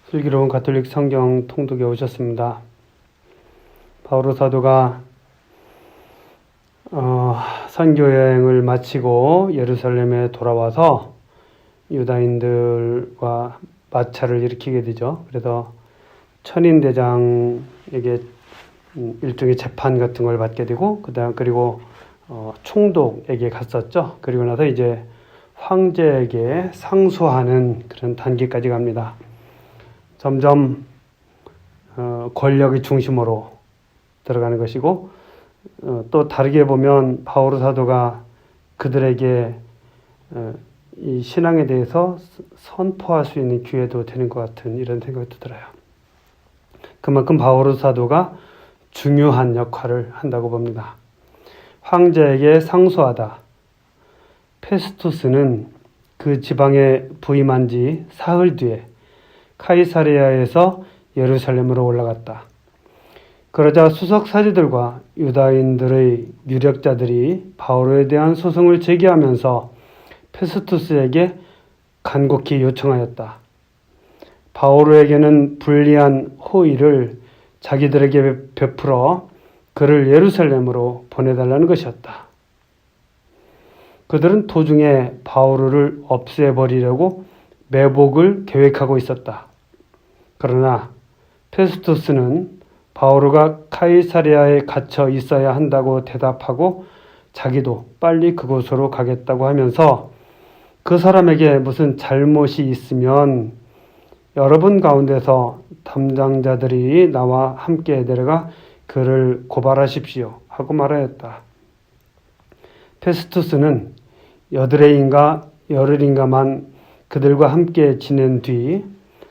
슬기로운 가톨릭 성경 통독에 오셨습니다. 바오로 사도가 선교 여행을 마치고 예루살렘에 돌아와서 유다인들과 마찰을 일으키게 되죠. 그래서 천인대장에게 일종의 재판 같은 걸 받게 되고 그리고 총독에게 갔었죠. 그리고 나서 이제 황제에게 상소하는 그런 단계까지 갑니다. 점점 권력의 중심으로 들어가는 것이고 또 다르게 보면 바오로 사도가 그들에게 이 신앙에 대해서 선포할 수 있는 기회도 되는 것 같은 이런 생각도 들어요. 그만큼 바오로 사도가 중요한 역할을 한다고 봅니다. 황제에게 상소하다. 페스투스는 그 지방에 부임한 지 사흘 뒤에 카이사레아에서 예루살렘으로 올라갔다. 그러자 수석 사제들과 유다인들의 유력자들이 바오로에 대한 소송을 제기하면서 페스투스에게 간곡히 요청하였다. 바오로에게는 불리한 호의를 자기들에게 베풀어 그를 예루살렘으로 보내달라는 것이었다. 그들은 도중에 바오로를 없애버리려고 매복을 계획하고 있었다. 그러나 페스투스는 바오로가 카이사레아에 갇혀 있어야 한다고 대답하고 자기도 빨리 그곳으로 가겠다고 하면서 그 사람에게 무슨 잘못이 있으면 여러분 가운데서 담당자들이 나와 함께 내려가 그를 고발하십시오 하고 말하였다. 페스투스는 여드레인가 열흘인가만 그들과 함께 지낸 뒤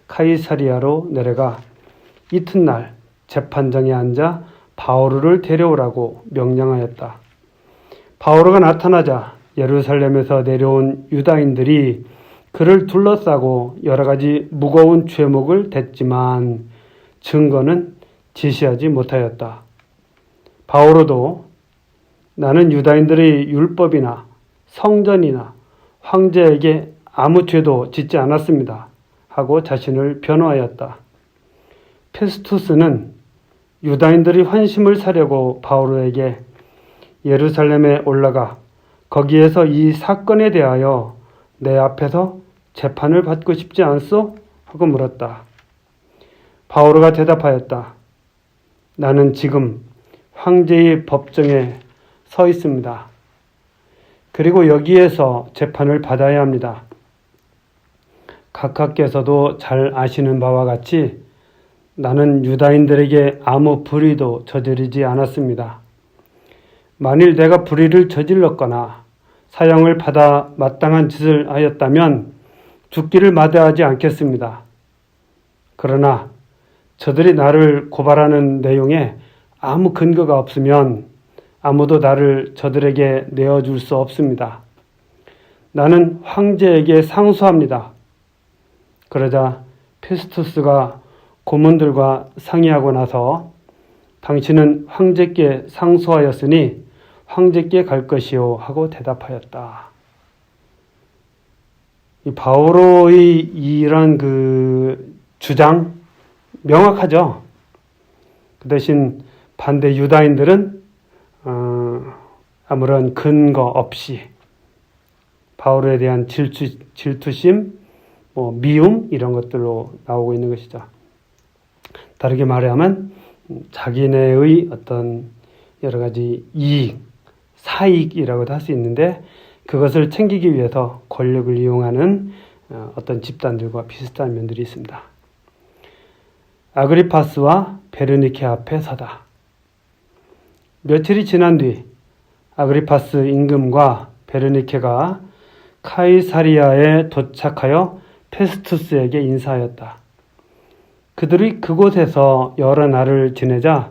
카이사리아로 내려가 이튿날 재판정에 앉아 바오로를 데려오라고 명령하였다. 바오로가 나타나자 예루살렘에서 내려온 유다인들이 그를 둘러싸고 여러 가지 무거운 죄목을 댔지만 증거는 제시하지 못하였다. 바오로도 나는 유다인들의 율법이나 성전이나 황제에게 아무 죄도 짓지 않았습니다 하고 자신을 변호하였다. 페스투스는 유다인들이 환심을 사려고 바오로에게 예루살렘에 올라가 거기에서 이 사건에 대하여 내 앞에서 재판을 받고 싶지 않소? 하고 물었다. 바오로가 대답하였다. 나는 지금 황제의 법정에 서 있습니다. 그리고 여기에서 재판을 받아야 합니다. 각하께서도 잘 아시는 바와 같이 나는 유다인들에게 아무 불의도 저지르지 않았습니다. 만일 내가 불의를 저질렀거나 사형을 받아 마땅한 짓을 하였다면 죽기를 마다하지 않겠습니다. 그러나 저들이 나를 고발하는 내용에 아무 근거가 없으면 아무도 나를 저들에게 내어줄 수 없습니다. 나는 황제에게 상소합니다. 그러자 페스투스가 고문들과 상의하고 나서 당신은 황제께 상소하였으니 황제께 갈 것이요 하고 대답하였다. 이 바오로의 이런 주장 명확하죠. 그 대신 반대 유다인들은 아무런 근거 없이 바오로에 대한 질투심, 미움 이런 것들로 나오고 있는 것이죠. 다르게 말하면 자기네의 어떤 여러 가지 이익, 사익이라고도 할 수 있는데 그것을 챙기기 위해서 권력을 이용하는 어떤 집단들과 비슷한 면들이 있습니다. 아그리파스와 베르니케 앞에 서다. 며칠이 지난 뒤 아그리파스 임금과 베르니케가 카이사리아에 도착하여 페스투스에게 인사하였다. 그들이 그곳에서 여러 날을 지내자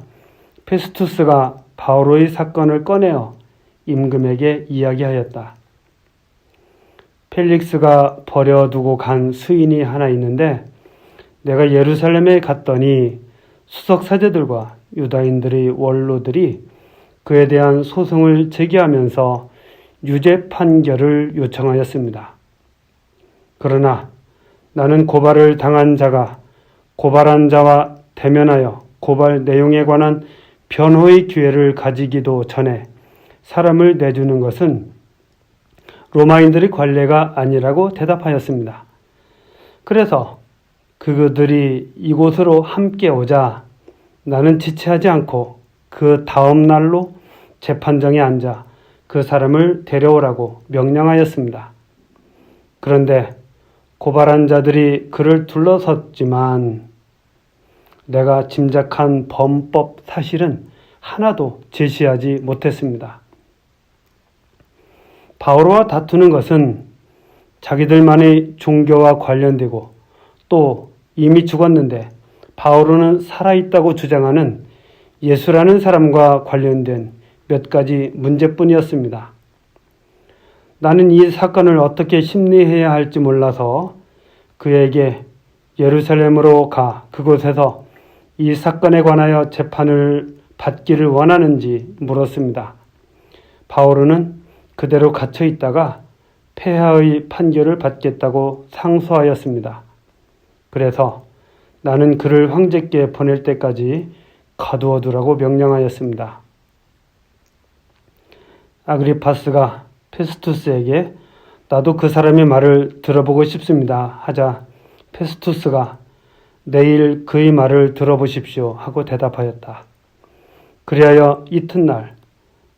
페스투스가 바오로의 사건을 꺼내어 임금에게 이야기하였다. 펠릭스가 버려두고 간 수인이 하나 있는데 내가 예루살렘에 갔더니 수석 사제들과 유다인들의 원로들이 그에 대한 소송을 제기하면서 유죄 판결을 요청하였습니다. 그러나 나는 고발을 당한 자가 고발한 자와 대면하여 고발 내용에 관한 변호의 기회를 가지기도 전에 사람을 내주는 것은 로마인들의 관례가 아니라고 대답하였습니다. 그래서 그들이 이곳으로 함께 오자 나는 지체하지 않고 그 다음 날로 재판정에 앉아 그 사람을 데려오라고 명령하였습니다. 그런데 고발한 자들이 그를 둘러섰지만 내가 짐작한 범법 사실은 하나도 제시하지 못했습니다. 바오로와 다투는 것은 자기들만의 종교와 관련되고 또 이미 죽었는데 바오로는 살아있다고 주장하는 예수라는 사람과 관련된 몇 가지 문제뿐이었습니다. 나는 이 사건을 어떻게 심리해야 할지 몰라서 그에게 예루살렘으로 가 그곳에서 이 사건에 관하여 재판을 받기를 원하는지 물었습니다. 바오로는 그대로 갇혀 있다가 폐하의 판결을 받겠다고 상소하였습니다. 그래서 나는 그를 황제께 보낼 때까지 가두어두라고 명령하였습니다. 아그리파스가 페스투스에게 나도 그 사람의 말을 들어보고 싶습니다 하자 페스투스가 내일 그의 말을 들어보십시오 하고 대답하였다. 그리하여 이튿날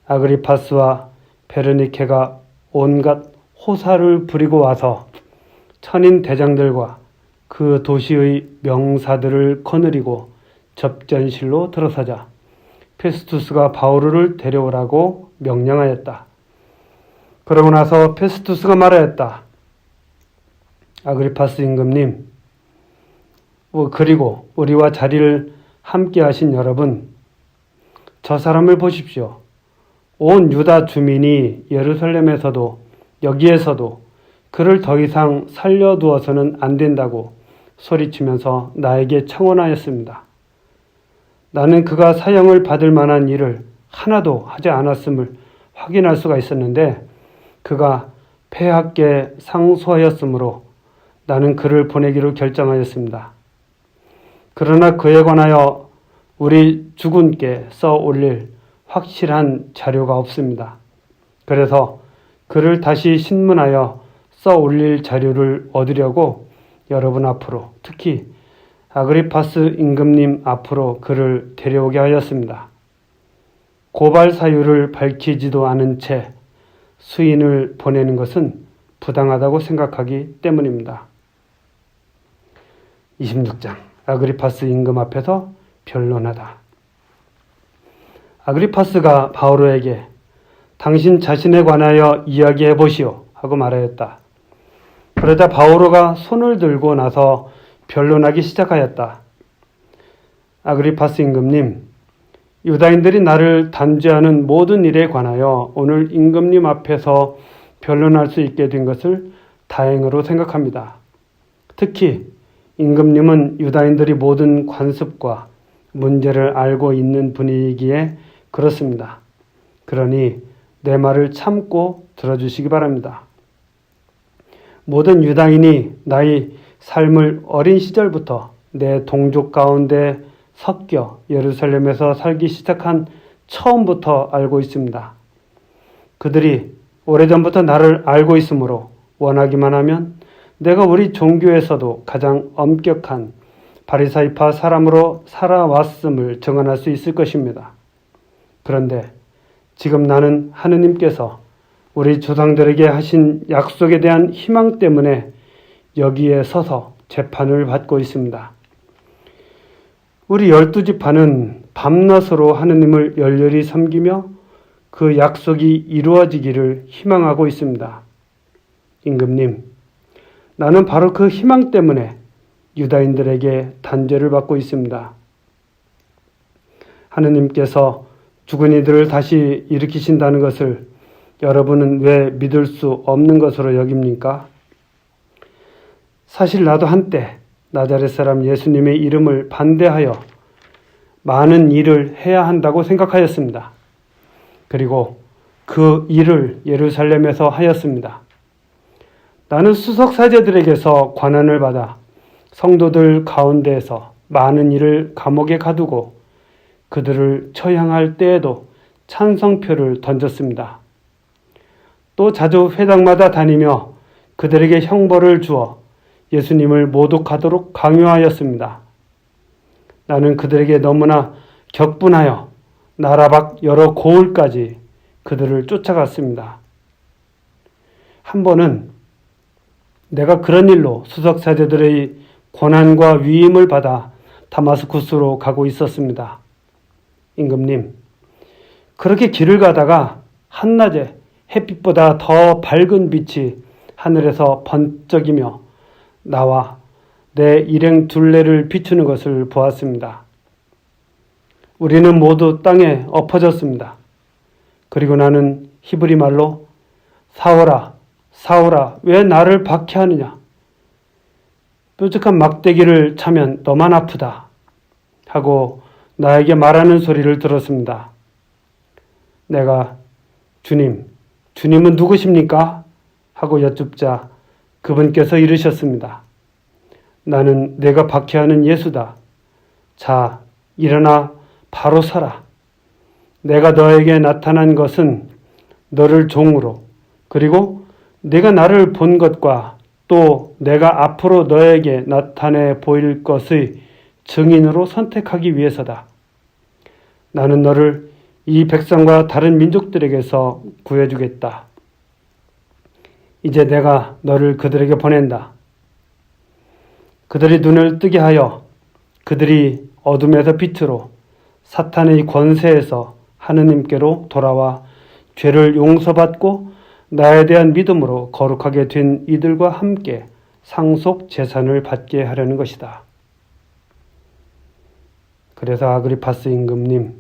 아그리파스와 베르니케가 온갖 호사를 부리고 와서 천인 대장들과 그 도시의 명사들을 거느리고 접전실로 들어서자 페스투스가 바오로를 데려오라고 명령하였다. 그러고 나서 페스투스가 말하였다. 아그리파스 임금님, 그리고 우리와 자리를 함께 하신 여러분, 저 사람을 보십시오. 온 유다 주민이 예루살렘에서도 여기에서도 그를 더 이상 살려두어서는 안 된다고 소리치면서 나에게 청원하였습니다. 나는 그가 사형을 받을 만한 일을 하나도 하지 않았음을 확인할 수가 있었는데 그가 폐하께 상소하였으므로 나는 그를 보내기로 결정하였습니다. 그러나 그에 관하여 우리 주군께 써 올릴 확실한 자료가 없습니다. 그래서 그를 다시 신문하여 써 올릴 자료를 얻으려고 여러분 앞으로, 특히 아그리파스 임금님 앞으로 그를 데려오게 하였습니다. 고발 사유를 밝히지도 않은 채 수인을 보내는 것은 부당하다고 생각하기 때문입니다. 26장 아그리파스 임금 앞에서 변론하다. 아그리파스가 바오로에게 당신 자신에 관하여 이야기해 보시오 하고 말하였다. 그러자 바오로가 손을 들고 나서 변론하기 시작하였다. 아그리파스 임금님, 유다인들이 나를 단죄하는 모든 일에 관하여 오늘 임금님 앞에서 변론할 수 있게 된 것을 다행으로 생각합니다. 특히 임금님은 유다인들이 모든 관습과 문제를 알고 있는 분이기에 그렇습니다. 그러니 내 말을 참고 들어주시기 바랍니다. 모든 유다인이 나의 삶을 어린 시절부터 내 동족 가운데 섞여 예루살렘에서 살기 시작한 처음부터 알고 있습니다. 그들이 오래전부터 나를 알고 있으므로 원하기만 하면 내가 우리 종교에서도 가장 엄격한 바리사이파 사람으로 살아왔음을 증언할 수 있을 것입니다. 그런데 지금 나는 하느님께서 우리 조상들에게 하신 약속에 대한 희망 때문에 여기에 서서 재판을 받고 있습니다. 우리 12지파는 밤낮으로 하느님을 열렬히 섬기며 그 약속이 이루어지기를 희망하고 있습니다. 임금님, 나는 바로 그 희망 때문에 유다인들에게 단죄를 받고 있습니다. 하느님께서 죽은 이들을 다시 일으키신다는 것을 여러분은 왜 믿을 수 없는 것으로 여깁니까? 사실 나도 한때 나자렛 사람 예수님의 이름을 반대하여 많은 일을 해야 한다고 생각하였습니다. 그리고 그 일을 예루살렘에서 하였습니다. 나는 수석 사제들에게서 권한을 받아 성도들 가운데에서 많은 이를 감옥에 가두고 그들을 처형할 때에도 찬성표를 던졌습니다. 또 자주 회당마다 다니며 그들에게 형벌을 주어 예수님을 모독하도록 강요하였습니다. 나는 그들에게 너무나 격분하여 나라 밖 여러 고을까지 그들을 쫓아갔습니다. 한 번은 내가 그런 일로 수석사제들의 권한과 위임을 받아 다마스쿠스로 가고 있었습니다. 임금님, 그렇게 길을 가다가 한낮에 햇빛보다 더 밝은 빛이 하늘에서 번쩍이며 나와 내 일행 둘레를 비추는 것을 보았습니다. 우리는 모두 땅에 엎어졌습니다. 그리고 나는 히브리 말로 사울아, 사울아, 왜 나를 박해하느냐? 뾰족한 막대기를 차면 너만 아프다 하고 나에게 말하는 소리를 들었습니다. 내가 주님은 누구십니까? 하고 여쭙자 그분께서 이르셨습니다. 나는 내가 박해하는 예수다. 자, 일어나 바로 서라. 내가 너에게 나타난 것은 너를 종으로 그리고 내가 나를 본 것과 또 내가 앞으로 너에게 나타내 보일 것의 증인으로 선택하기 위해서다. 나는 너를 이 백성과 다른 민족들에게서 구해주겠다. 이제 내가 너를 그들에게 보낸다. 그들이 눈을 뜨게 하여 그들이 어둠에서 빛으로 사탄의 권세에서 하느님께로 돌아와 죄를 용서받고 나에 대한 믿음으로 거룩하게 된 이들과 함께 상속 재산을 받게 하려는 것이다. 그래서 아그리파스 임금님,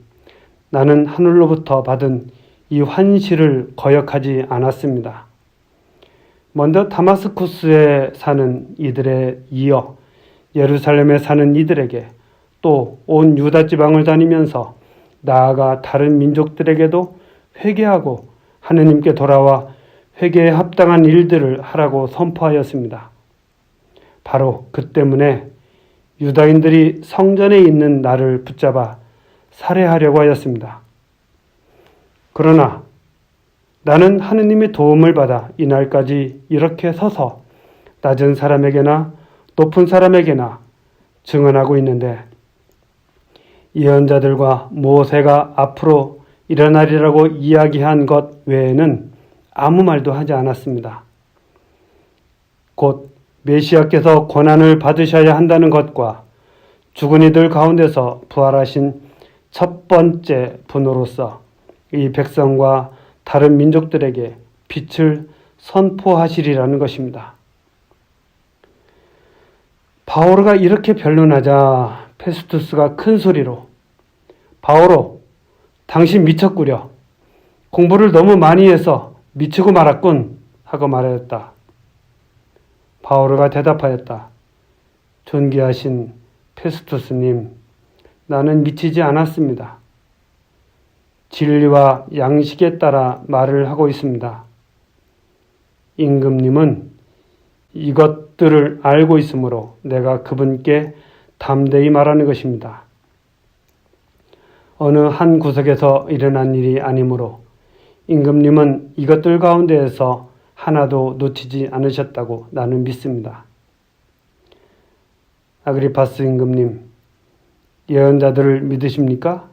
나는 하늘로부터 받은 이 환시를 거역하지 않았습니다. 먼저 다마스쿠스에 사는 이들에 이어 예루살렘에 사는 이들에게 또 온 유다 지방을 다니면서 나아가 다른 민족들에게도 회개하고 하느님께 돌아와 회개에 합당한 일들을 하라고 선포하였습니다. 바로 그 때문에 유다인들이 성전에 있는 나를 붙잡아 살해하려고 하였습니다. 그러나 나는 하느님의 도움을 받아 이날까지 이렇게 서서 낮은 사람에게나 높은 사람에게나 증언하고 있는데 예언자들과 모세가 앞으로 일어나리라고 이야기한 것 외에는 아무 말도 하지 않았습니다. 곧 메시아께서 고난을 받으셔야 한다는 것과 죽은 이들 가운데서 부활하신 첫 번째 분으로서 이 백성과 다른 민족들에게 빛을 선포하시리라는 것입니다. 바오로가 이렇게 변론하자 페스투스가 큰 소리로 바오로, 당신 미쳤구려. 공부를 너무 많이 해서 미치고 말았군 하고 말하였다. 바오로가 대답하였다. 존귀하신 페스투스님, 나는 미치지 않았습니다. 진리와 양식에 따라 말을 하고 있습니다. 임금님은 이것들을 알고 있으므로 내가 그분께 담대히 말하는 것입니다. 어느 한 구석에서 일어난 일이 아니므로 임금님은 이것들 가운데에서 하나도 놓치지 않으셨다고 나는 믿습니다. 아그리파스 임금님, 예언자들을 믿으십니까?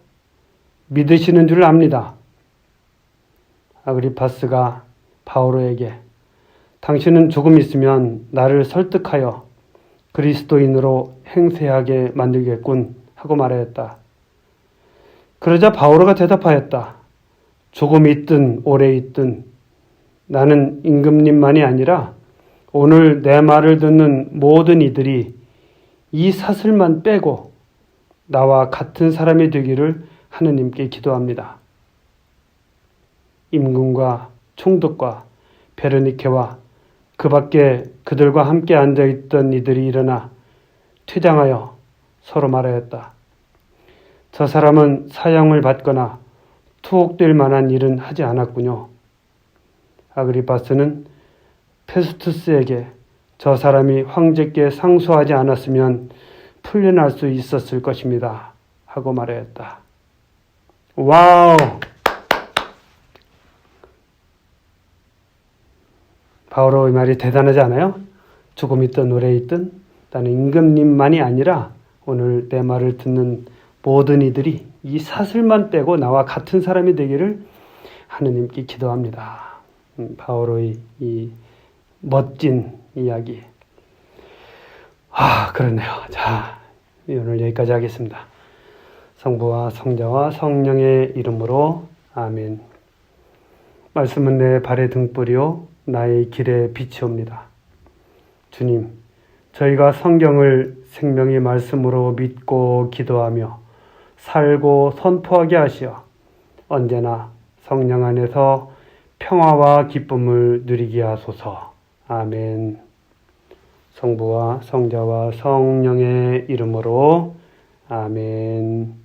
믿으시는 줄 압니다. 아그리파스가 바오로에게 당신은 조금 있으면 나를 설득하여 그리스도인으로 행세하게 만들겠군 하고 말하였다. 그러자 바오로가 대답하였다. 조금 있든 오래 있든 나는 임금님만이 아니라 오늘 내 말을 듣는 모든 이들이 이 사슬만 빼고 나와 같은 사람이 되기를 하느님께 기도합니다. 임금과 총독과 베르니케와 그 밖에 그들과 함께 앉아있던 이들이 일어나 퇴장하여 서로 말하였다. 저 사람은 사형을 받거나 투옥될 만한 일은 하지 않았군요. 아그리파스는 페스투스에게 저 사람이 황제께 상소하지 않았으면 풀려날 수 있었을 것입니다. 하고 말하였다. 와우! 바오로의 말이 대단하지 않아요? 죽음 있든 노래 있든 나는 임금님만이 아니라 오늘 내 말을 듣는 모든 이들이 이 사슬만 빼고 나와 같은 사람이 되기를 하느님께 기도합니다. 바오로의 이 멋진 이야기. 그렇네요. 자, 오늘 여기까지 하겠습니다. 성부와 성자와 성령의 이름으로 아멘. 말씀은 내 발의 등불이요 나의 길에 빛이옵니다. 주님, 저희가 성경을 생명의 말씀으로 믿고 기도하며 살고 선포하게 하시어 언제나 성령 안에서 평화와 기쁨을 누리게 하소서. 아멘. 성부와 성자와 성령의 이름으로 아멘.